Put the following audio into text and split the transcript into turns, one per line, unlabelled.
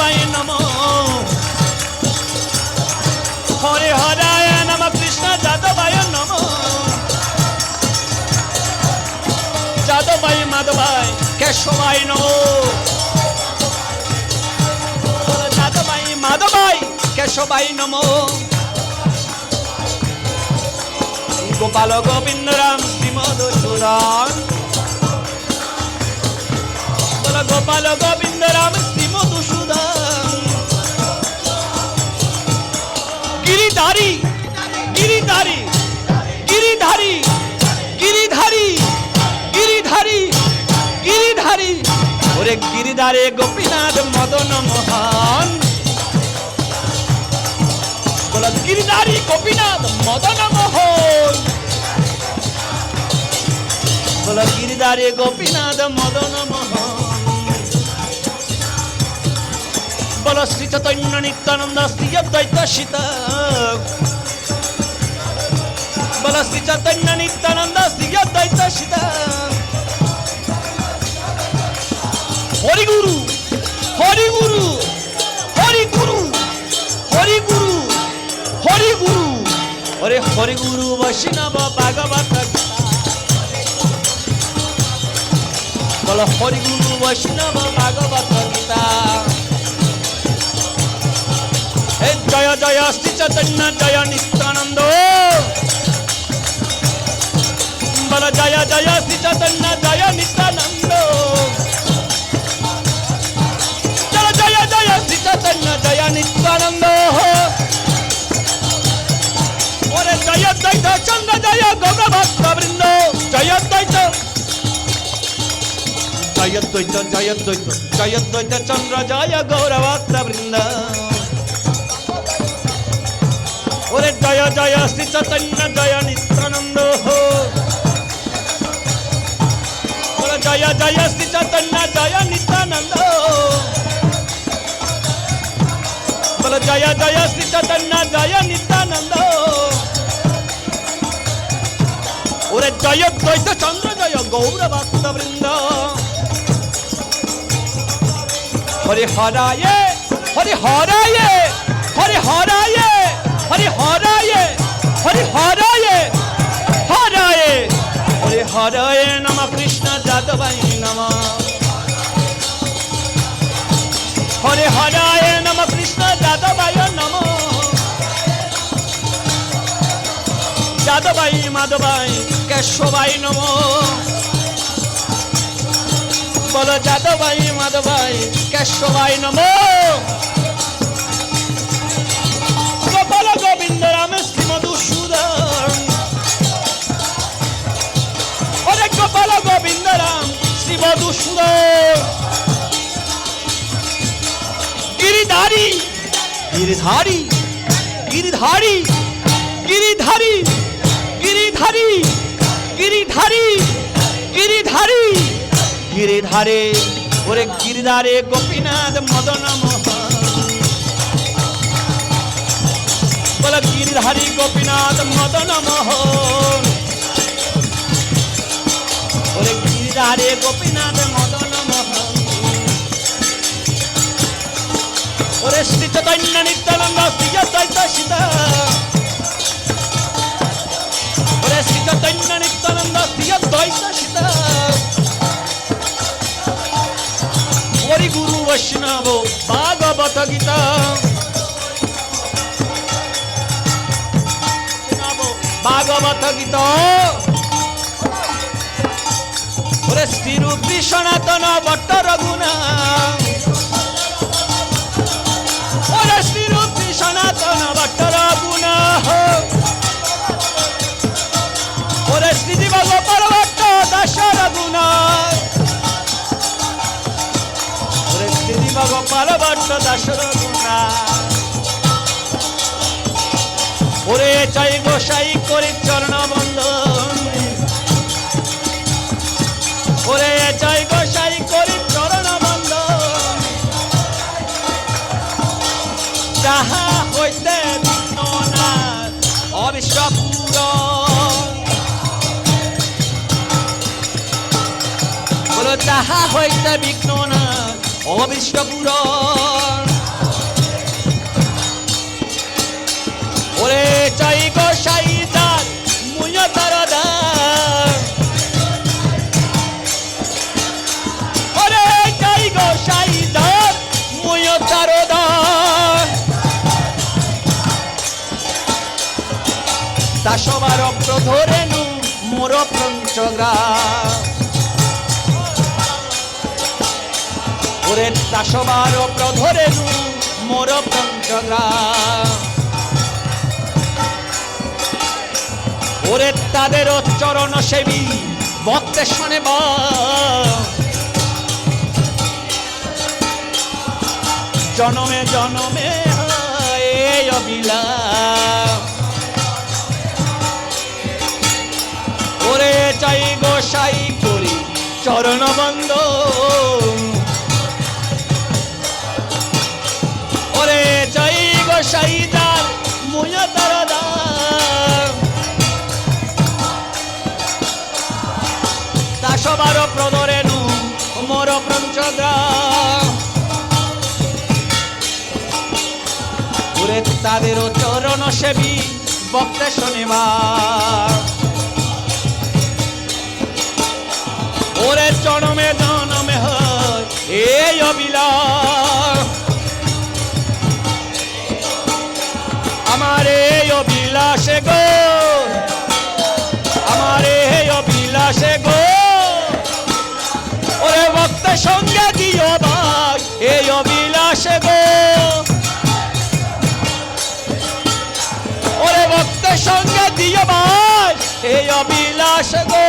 যাদবায় নমঃ হরে হরায় নমঃ কৃষ্ণ যাদবায় নমঃ যাদবায় মাধবায় কেশবায় নমঃ যাদবায় মাধবায় কেশবায় নমঃ গোপাল গোবিন্দ রাম শ্রী মধুসূদন গোপাল গোবিন্দ রাম শ্রী মধুসূদন গিরিধারী গিরিধারী গিরিধারী গিরিধারী গিরিধারী গিরিধারী ওরে গিরিধারে গোপীনাথ মদন মোহন বলো গিরিধারী গোপীনাথ মদন মোহন বলো গিরিধারী গোপীনাথ মদন মোহন বলো শ্রী চৈতন্য নিত্যানন্দ শ্রী অদ্বৈত সীতা বলো শ্রী চৈতন্য নিত্যানন্দ শ্রী অদ্বৈত সীতা হরি গুরু হরি গুরু হরি গুরু হরি গুরু হরি গুরু ওরে হরি গুরু বৈষ্ণব ভাগবত বলো হরি গুরু বৈষ্ণব ভাগবত গীতা জয় জয় শ্রী চৈতন্য জয় নিত্যানন্দ বল জয় জয় শ্রী চৈতন্য জয় নিত্যানন্দ জয় জয় শ্রী চৈতন্য জয় নিত্যানন্দ ওরে জয় দ্বৈত চন্দ্র জয় গৌর ভক্ত বৃন্দ জয় দ্বৈত জয় দ্বৈত জয় দ্বৈত জয় দ্বৈত চন্দ্র জয় গৌর ভক্ত বৃন্দ ওরে জয় জয় শ্রী চৈতন্য জয় নিত্যানন্দ ওরে জয় জয় শ্রী চৈতন্য জয় নিত্যানন্দ বলো জয় জয় শ্রী চৈতন্য জয় নিত্যানন্দ ওরে জয় দ্বৈত চন্দ্র জয় গৌর ভক্ত বৃন্দ হরে হরায় হরে হরায় হরে হরায় হরে হরায় হরে হরায় হরায় হরে হরায় নমঃ কৃষ্ণ যাদবায় নমঃ হরে হরায় নমঃ কৃষ্ণ যাদবায় নমঃ যাদবায় মাধবায় কেশবায় নমঃ বলো যাদবায় মাধবায় কেশবায় নমঃ গোপাল গোবিন্দ রাম শ্রী মধুসূদন ওরে গোপাল গোবিন্দ রাম শ্রী মধুসূদন গিরিধারী গিরিধারী গিরিধারী গিরিধারী গিরিধারী গিরিধারী গিরিধারী গিরিধারে ওরে গিরিধারে গোপীনাথ মদন মোহন বলো গিরিধারী গোপীনাথ মদন মোহন ওরে গিরিধারে গোপীনাথ মদন মোহন ওরে শ্রী চৈতন্য নিত্যানন্দ শ্রী অদ্বৈত সীতা ওরে শ্রী চৈতন্য নিত্যানন্দ শ্রী অদ্বৈত সীতা হরি গুরু বৈষ্ণব ভাগবত গীতা ভাগবত গীতা ওরে শ্রী রূপী সনাতন ভট্ট রঘুনা ওরে শ্রী রূপী সনাতন ভট্ট রঘুনা ওরে শ্রী জীব গোপাল ভট্ট দাস রঘুনা ওরে শ্রী জীব গোপাল ভট্ট দাস রঘুনা ওরে চাই গোসাই করি চরণ বন্ধন ওরে চাই গোসাই করি চরণ বন্ধন যাহা হইতে বিঘ্ন না অবিশ্বপুর বলো যাহা হইতে বিঘ্ন না অবিশ্বপুর ওরে চাই গো সাইদার মুয়া তারদা ওরে চাই গো সাইদার মুয়া তারদা তা সবার প্রধরে নু মোর পঞ্চগ্রাম ওরে তা সবার প্রধরে নু মোর পঞ্চগ্রাম ওরে তাদের চরণ সেবী ভক্তে শোনে জনমে জনমে এই অবিলাপ ওরে চাই গোসাই করি চরণ বন্ধ ওরে চাই গোসাই দার মুয়া তারদা তা সবার প্রদরে নু মোর পঞ্চগ্রাম ওরে তাদের চরণ সেবী ভক্তে শনিবার ওরে জনমে জনমে হয় এই অবিলাপ আমার এই অবিলাসে গো আমার এই অবিলাসে গো ওরে ভক্তের সঙ্গে দিও ভাই এই অবিলাসে গো ওরে ভক্তের সঙ্গে দিও ভাই এই অবিলাসে গো